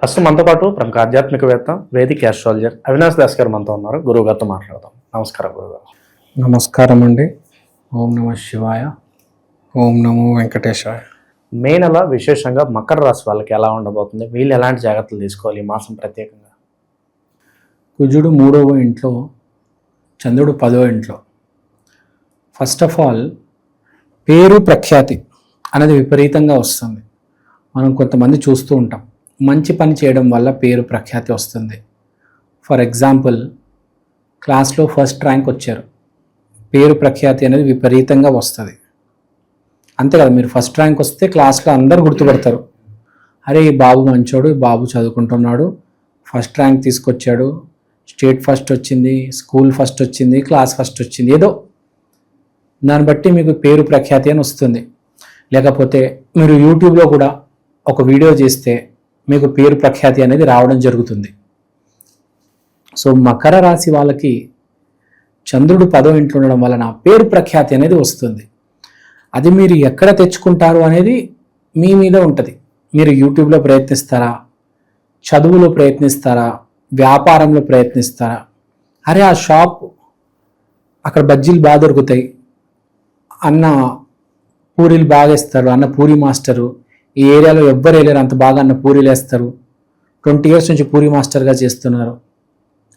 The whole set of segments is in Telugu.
ఫస్ట్ మనతో పాటు ప్రముఖ ఆధ్యాత్మికవేత్త వేదిక ఆస్ట్రాలజర్ అవినాష్ దాస్ గారు మనతో ఉన్నారు. గురువు గారితో మాట్లాడదాం. నమస్కారం గురుగారు. నమస్కారం అండి. ఓం నమ శివాయ, ఓం నమో వెంకటేశాయ. మే నెల విశేషంగా మకర రాశి వాళ్ళకి ఎలా ఉండబోతుంది, వీళ్ళు ఎలాంటి జాగ్రత్తలు తీసుకోవాలి ఈ మాసం ప్రత్యేకంగా? కుజుడు 3వ ఇంట్లో, చంద్రుడు 10వ ఇంట్లో. ఫస్ట్ ఆఫ్ ఆల్ పేరు ప్రఖ్యాతి అనేది విపరీతంగా వస్తుంది. మనం కొంతమంది చూస్తూ ఉంటాం, మంచి పని చేయడం వల్ల పేరు ప్రఖ్యాతి వస్తుంది. ఫర్ ఎగ్జాంపుల్, క్లాస్లో ఫస్ట్ ర్యాంక్ వచ్చారు, పేరు ప్రఖ్యాతి అనేది విపరీతంగా వస్తుంది. అంతే కదా, మీరు ఫస్ట్ ర్యాంక్ వస్తే క్లాస్లో అందరూ గుర్తుపడతారు. అరే ఈ బాబు మంచోడు, ఈ బాబు చదువుకుంటున్నాడు, ఫస్ట్ ర్యాంక్ తీసుకొచ్చాడు, స్టేట్ ఫస్ట్ వచ్చింది, స్కూల్ ఫస్ట్ వచ్చింది, క్లాస్ ఫస్ట్ వచ్చింది, ఏదో దాన్ని బట్టి మీకు పేరు ప్రఖ్యాతి అని వస్తుంది. లేకపోతే మీరు యూట్యూబ్లో కూడా ఒక వీడియో చేస్తే మీకు పేరు ప్రఖ్యాతి అనేది రావడం జరుగుతుంది. సో మకర రాశి వాళ్ళకి చంద్రుడు 10వ ఇంట్లో ఉండడం వలన పేరు ప్రఖ్యాతి అనేది వస్తుంది. అది మీరు ఎక్కడ తెచ్చుకుంటారు అనేది మీ మీద ఉంటుంది. మీరు యూట్యూబ్లో ప్రయత్నిస్తారా, చదువులో ప్రయత్నిస్తారా, వ్యాపారంలో ప్రయత్నిస్తారా? అరే ఆ షాప్ అక్కడ బజ్జీలు బాగా దొరుకుతాయి, అన్న పూరీలు బాగా వేస్తారు, అన్న పూరి మాస్టరు ఈ ఏరియాలో ఎవ్వరు వేయలేరు, అంత బాగా అన్న పూరీలు వేస్తారు, 20 years నుంచి పూరి మాస్టర్గా చేస్తున్నారు.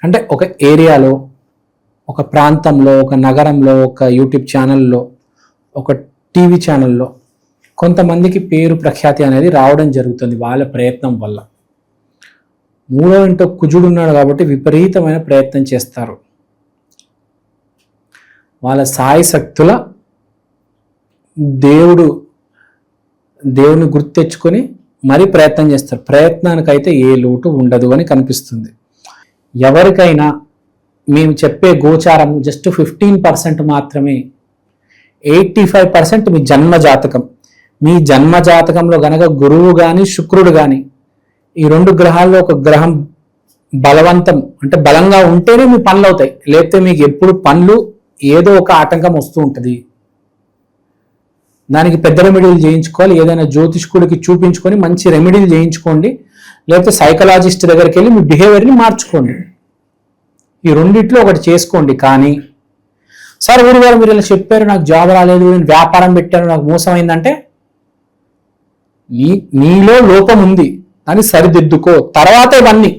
అంటే ఒక ఏరియాలో, ఒక ప్రాంతంలో, ఒక నగరంలో, ఒక యూట్యూబ్ ఛానల్లో, ఒక టీవీ ఛానల్లో కొంతమందికి పేరు ప్రఖ్యాతి అనేది రావడం జరుగుతుంది వాళ్ళ ప్రయత్నం వల్ల. 3వ ఇంట్లో కుజుడు ఉన్నాడు కాబట్టి విపరీతమైన ప్రయత్నం చేస్తారు. వాళ్ళ సాయి శక్తుల దేవుని గుర్తు తెచ్చుకొని మరీ ప్రయత్నం చేస్తారు. ప్రయత్నానికైతే ఏ లోటు ఉండదు అని కనిపిస్తుంది. ఎవరికైనా మేము చెప్పే గోచారం జస్ట్ 15% మాత్రమే. 85% మీ జన్మ జాతకం. మీ జన్మ జాతకంలో గనక గురువు కానీ శుక్రుడు కానీ ఈ 2 గ్రహాల్లో ఒక గ్రహం బలవంతం అంటే బలంగా ఉంటేనే మీ పనులు అవుతాయి. లేకపోతే మీకు ఎప్పుడు పనులు ఏదో ఒక ఆటంకం వస్తూ ఉంటుంది. దానికి పెద్ద రెమెడీలు చేయించుకోవాలి. ఏదైనా జ్యోతిష్కుడికి చూపించుకొని మంచి రెమెడీలు చేయించుకోండి. లేకపోతే సైకలాజిస్ట్ దగ్గరికి వెళ్ళి మీ బిహేవియర్ని మార్చుకోండి. ఈ రెండిట్లో ఒకటి చేసుకోండి. కానీ సార్ గురుగారు మీరు ఇలా చెప్పారు, నాకు జాబ్ రాలేదు, నేను వ్యాపారం పెట్టాను, నాకు మోసం అయిందంటే నీలో లోపం ఉంది, దాన్ని సరిదిద్దుకో, తర్వాత ఇవన్నీ.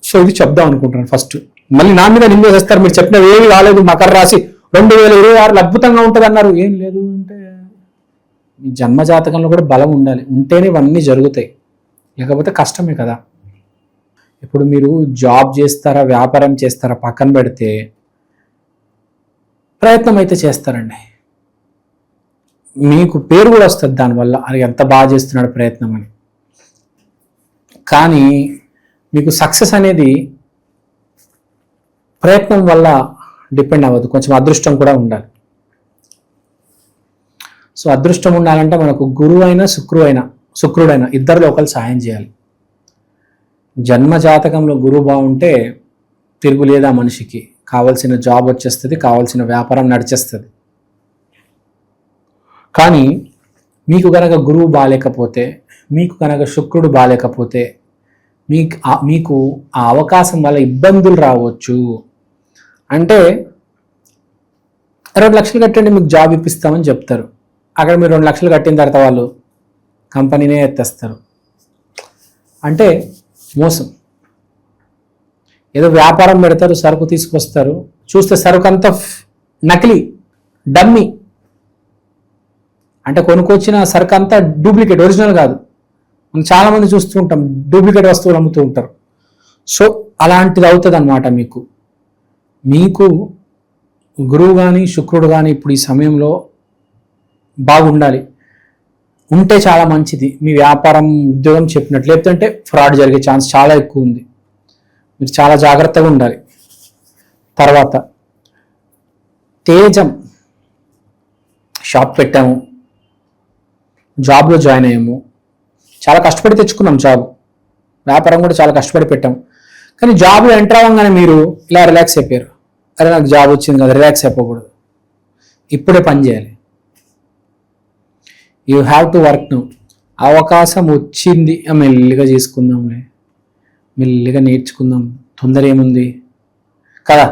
సో ఇది చెప్దాం అనుకుంటున్నాను. ఫస్ట్ మళ్ళీ నా మీద నిందేస్తారు, మీరు చెప్పినవి ఏమి రాలేదు, మకర రాశి 2026 అద్భుతంగా ఉంటుంది అన్నారు. ఏం లేదు అంటే మీ జన్మ జాతకంలో కూడా బలం ఉండాలి, ఉంటేనే ఇవన్నీ జరుగుతాయి, లేకపోతే కష్టమే కదా. ఇప్పుడు మీరు జాబ్ చేస్తారా, వ్యాపారం చేస్తారా పక్కన పెడితే, ప్రయత్నం అయితే చేస్తారండి. మీకు పేరు కూడా వస్తుంది దానివల్ల, అది ఎంత బాగా చేస్తున్నాడు ప్రయత్నం అని. కానీ మీకు సక్సెస్ అనేది ప్రయత్నం వల్ల డిపెండ్ అవ్వదు, కొంచెం అదృష్టం కూడా ఉండాలి. సో అదృష్టం ఉండాలంటే మనకు గురువు అయినా శుక్రుడైనా ఇద్దరిలో ఒకరు సాయం చేయాలి. జన్మ జాతకంలో గురువు బాగుంటే తిరుగులేదా మనిషికి, కావాల్సిన జాబ్ వచ్చేస్తుంది, కావాల్సిన వ్యాపారం నడిచేస్తుంది. కానీ మీకు కనుక గురువు బాగాలేకపోతే, మీకు కనుక శుక్రుడు బాగాలేకపోతే మీకు ఆ అవకాశం వల్ల ఇబ్బందులు రావచ్చు. అంటే 2 లక్షలు కట్టండి మీకు జాబ్ ఇప్పిస్తామని చెప్తారు. అక్కడ మీరు 2 లక్షలు కట్టిన తర్వాత వాళ్ళు కంపెనీనే ఎత్తేస్తారు. అంటే మోసం. ఏదో వ్యాపారం పెడతారు, సరుకు తీసుకొస్తారు, చూస్తే సరుకు అంతా నకిలీ, డమ్మీ. అంటే కొనుక్కొచ్చిన సరుకు అంతా డూప్లికేట్, ఒరిజినల్ కాదు. మనం చాలామంది చూస్తూ ఉంటాం, డూప్లికేట్ వస్తువులు అమ్ముతూ ఉంటారు. సో అలాంటిది అవుతుంది అన్నమాట. మీకు గురువు కానీ శుక్రుడు కానీ ఇప్పుడు ఈ సమయంలో బాగుండాలి. ఉంటే చాలా మంచిది. మీ వ్యాపారం ఉద్యోగం చెప్పినట్లు, లేకపోతే ఫ్రాడ్ జరిగే ఛాన్స్ చాలా ఎక్కువ ఉంది. మీరు చాలా జాగ్రత్తగా ఉండాలి. తర్వాత తేజం, షాప్ పెట్టాము, జాబ్లో జాయిన్ అయ్యాము, చాలా కష్టపడి తెచ్చుకున్నాం జాబ్, వ్యాపారం కూడా చాలా కష్టపడి పెట్టాము. కానీ జాబ్లో ఎంటర్ అవ్వగానే మీరు ఇలా రిలాక్స్ అయిపోయారు. అరే నాకు జాబ్ వచ్చింది కదా, రిలాక్స్ అయిపోకూడదు, ఇప్పుడే పని చేయాలి. You have to work now. అవకాశం వచ్చింది, మెల్లిగా చేసుకుందాంలే, మెల్లిగా నేర్చుకుందాం, తొందర ఏముంది కదా.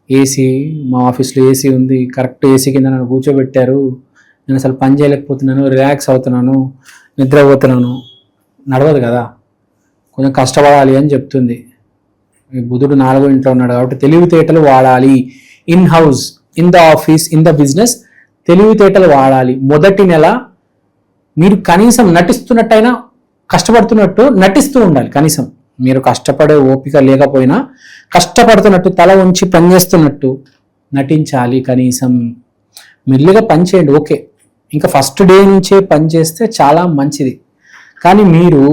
ఏసీ, మా ఆఫీస్లో ఏసీ ఉంది, కరెక్ట్ ఏసీ కింద నన్ను కూర్చోబెట్టారు, నేను అసలు పని చేయలేకపోతున్నాను, రిలాక్స్ అవుతున్నాను, నిద్రపోతున్నాను, నడవదు కదా. కొంచెం కష్టపడాలి అని చెప్తుంది. ఈ బుధుడు 4వ ఇంట్లో ఉన్నాడు కాబట్టి తెలివితేటలు వాడాలి. In house, in the office, in the business తెలివితేటలు వాడాలి. మొదటి నెల మీరు కనీసం నటిస్తున్నట్టయినా, కష్టపడుతున్నట్టు నటిస్తూ ఉండాలి. కనీసం మీరు కష్టపడే ఓపిక లేకపోయినా కష్టపడుతున్నట్టు, తల ఉంచి పనిచేస్తున్నట్టు నటించాలి. కనీసం మెల్లిగా పని చేయండి, ఓకే. ఇంకా ఫస్ట్ డే నుంచే పని చేస్తే చాలా మంచిది. కానీ మీరు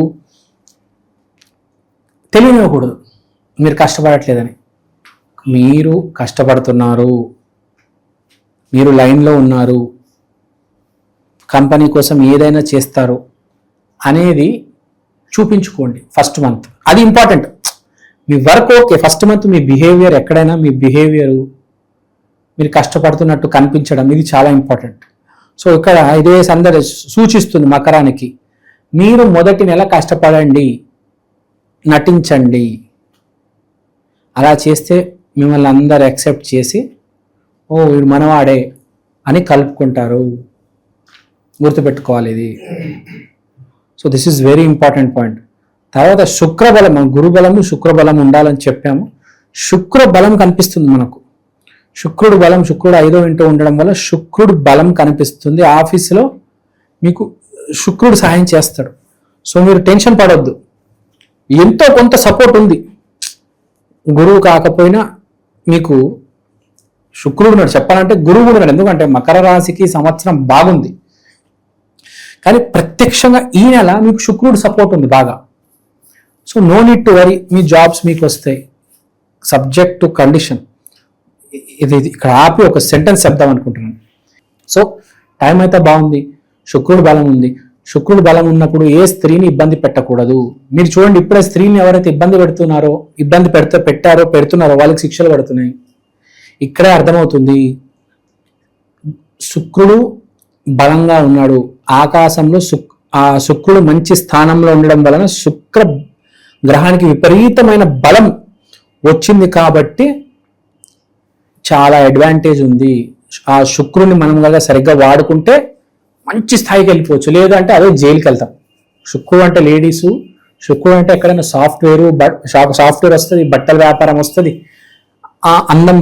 తెలియనివ్వకూడదు మీరు కష్టపడట్లేదని. మీరు కష్టపడుతున్నారు, మీరు లైన్లో ఉన్నారు, కంపెనీ కోసం ఏదైనా చేస్తారు అనేది చూపించుకోండి ఫస్ట్ మంత్. అది ఇంపార్టెంట్. మీ వర్క్ ఓకే, ఫస్ట్ మంత్ మీ బిహేవియర్, ఎక్కడైనా మీ బిహేవియరు మీరు కష్టపడుతున్నట్టు కనిపించడం, ఇది చాలా ఇంపార్టెంట్. సో ఇక్కడ ఇదే సందర్భం సూచిస్తుంది మకరానికి. మీరు మొదటి నెల కష్టపడండి, నటించండి. అలా చేస్తే మిమ్మల్ని అందరు యాక్సెప్ట్ చేసి, ఓ వీడు మనవాడే అని కలుపుకుంటారు. గుర్తుపెట్టుకోవాలి ఇది. So this is very important point. తర్వాత శుక్రబలం, గురుబలము శుక్రబలం ఉండాలని చెప్పాము. శుక్రబలం కనిపిస్తుంది మనకు. శుక్రుడు బలం, శుక్రుడు 5వ ఇంట్లో ఉండడం వల్ల శుక్రుడు బలం కనిపిస్తుంది. ఆఫీసులో మీకు శుక్రుడు సహాయం చేస్తాడు. సో మీరు టెన్షన్ పడొద్దు, ఎంతో కొంత సపోర్ట్ ఉంది. గురువు కాకపోయినా మీకు శుక్రుడు ఉన్నాడు. చెప్పాలంటే గురువు ఉన్నాడు. ఎందుకంటే మకర రాశికి సంవత్సరం బాగుంది, కానీ ప్రత్యక్షంగా ఈ నెల మీకు శుక్రుడు సపోర్ట్ ఉంది బాగా. So no need to worry, మీ జాబ్స్ మీకు వస్తాయి. Subject to condition. ఇది ఇక్కడ ఆపి ఒక సెంటెన్స్ చెప్దాం అనుకుంటున్నాను. సో టైం అయితే బాగుంది, శుక్రుడు బలం ఉంది. శుక్రుడు బలం ఉన్నప్పుడు ఏ స్త్రీని ఇబ్బంది పెట్టకూడదు. మీరు చూడండి, ఇప్పుడే స్త్రీని ఎవరైతే ఇబ్బంది పెడుతున్నారో వాళ్ళకి శిక్షలు పడుతున్నాయి. ఇక్కడే అర్థమవుతుంది శుక్రుడు బలంగా ఉన్నాడు. ఆకాశంలో ఆ శుక్రుడు మంచి స్థానంలో ఉండడం వలన శుక్ర గ్రహానికి విపరీతమైన బలం వచ్చింది కాబట్టి చాలా అడ్వాంటేజ్ ఉంది. ఆ శుక్రుడిని మనం కనుక సరిగ్గా వాడుకుంటే మంచి స్థాయికి వెళ్ళిపోవచ్చు. లేదంటే అదే జైలుకి వెళ్తాం. శుక్రుడు అంటే లేడీసు, శుక్రుడు అంటే ఎక్కడైనా సాఫ్ట్వేర్ వస్తుంది, బట్టల వ్యాపారం వస్తుంది, ఆ అందం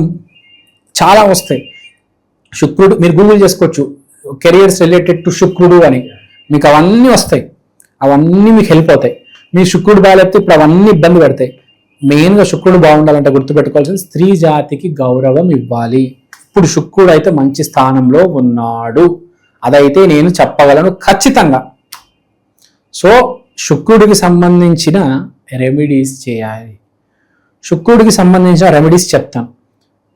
చాలా వస్తాయి. శుక్రుడు మీరు గూగుల్ చేసుకోవచ్చు, కెరియర్స్ రిలేటెడ్ టు శుక్రుడు అని, మీకు అవన్నీ వస్తాయి. అవన్నీ మీకు హెల్ప్ అవుతాయి. మీ శుక్రుడు బాగాలేకపోతే ఇప్పుడు అవన్నీ ఇబ్బంది పెడతాయి. మెయిన్గా శుక్రుడు బాగుండాలంటే గుర్తుపెట్టుకోవాల్సింది స్త్రీ జాతికి గౌరవం ఇవ్వాలి. ఇప్పుడు శుక్రుడు అయితే మంచి స్థానంలో ఉన్నాడు, అదైతే నేను చెప్పగలను ఖచ్చితంగా. సో శుక్రుడికి సంబంధించిన రెమెడీస్ చేయాలి. శుక్రుడికి సంబంధించిన రెమెడీస్ చెప్తాను.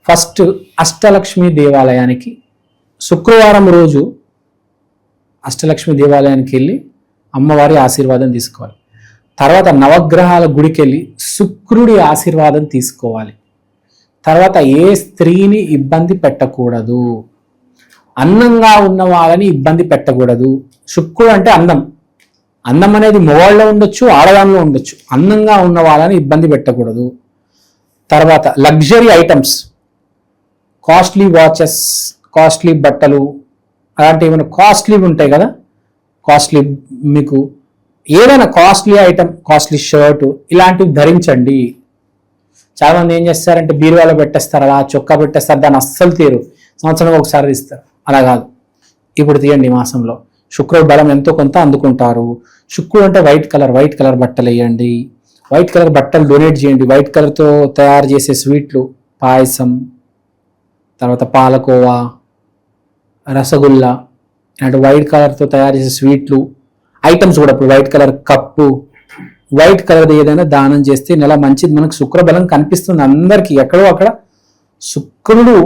ఫస్ట్ అష్టలక్ష్మి దేవాలయానికి శుక్రవారం రోజు అష్టలక్ష్మి దేవాలయానికి వెళ్ళి అమ్మవారి ఆశీర్వాదం తీసుకోవాలి. తర్వాత నవగ్రహాల గుడికి వెళ్ళి శుక్రుడి ఆశీర్వాదం తీసుకోవాలి. తర్వాత ఏ స్త్రీని ఇబ్బంది పెట్టకూడదు, అందంగా ఉన్న వాళ్ళని ఇబ్బంది పెట్టకూడదు. శుక్రుడు అంటే అందం. అందం అనేది మగవాళ్ళలో ఉండొచ్చు, ఆడవాళ్ళలో ఉండొచ్చు. అందంగా ఉన్న వాళ్ళని ఇబ్బంది పెట్టకూడదు. తర్వాత luxury items, costly watches, costly బట్టలు, అలాంటి ఏమైనా కాస్ట్లీ ఉంటాయి కదా, కాస్ట్లీ మీకు ఏదైనా కాస్ట్లీ ఐటమ్, కాస్ట్లీ షర్టు ఇలాంటివి ధరించండి. చాలామంది ఏం చేస్తారంటే బీరువాలో పెట్టేస్తారు, అలా చొక్కా పెట్టేస్తారు, దాన్ని అస్సలు తీరు, సంవత్సరంలో ఒకసారి తీస్తారు. అలా కాదు, ఇప్పుడు తీయండి. మాసంలో శుక్రుడు బలం ఎంతో కొంత అందుకుంటారు. శుక్రుడు అంటే వైట్ కలర్ బట్టలు వేయండి, వైట్ కలర్ బట్టలు డొనేట్ చేయండి. వైట్ కలర్తో తయారు చేసే స్వీట్లు, పాయసం, తర్వాత పాలకోవా, రసగుల్లా, అంటే వైట్ కలర్తో తయారు చేసే స్వీట్లు ఐటమ్స్ కూడా. ఇప్పుడు white colour cup, white colour ఏదైనా దానం చేస్తే నెల మంచిది. మనకు శుక్రబలం కనిపిస్తుంది అందరికీ, ఎక్కడో అక్కడ శుక్రుడు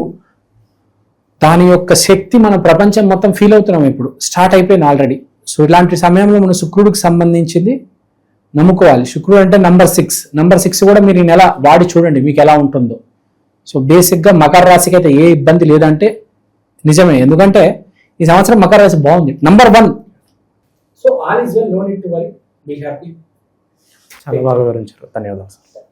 దాని యొక్క శక్తి మన ప్రపంచం మొత్తం ఫీల్ అవుతున్నాం. ఇప్పుడు స్టార్ట్ అయిపోయింది ఆల్రెడీ. సో ఇలాంటి సమయంలో మన శుక్రుడికి సంబంధించింది నమ్ముకోవాలి. శుక్రుడు అంటే నంబర్ 6 కూడా మీరు ఈ నెల వాడి చూడండి మీకు ఎలా ఉంటుందో. సో బేసిక్గా మకర రాశికి అయితే ఏ ఇబ్బంది లేదంటే నిజమే, ఎందుకంటే ఈ సంవత్సరం మకర రాశి బాగుంది. Number 1 so all is well, no need to worry, be happy. చాలా బాగా వివరించారు, ధన్యవాదాలు సార్.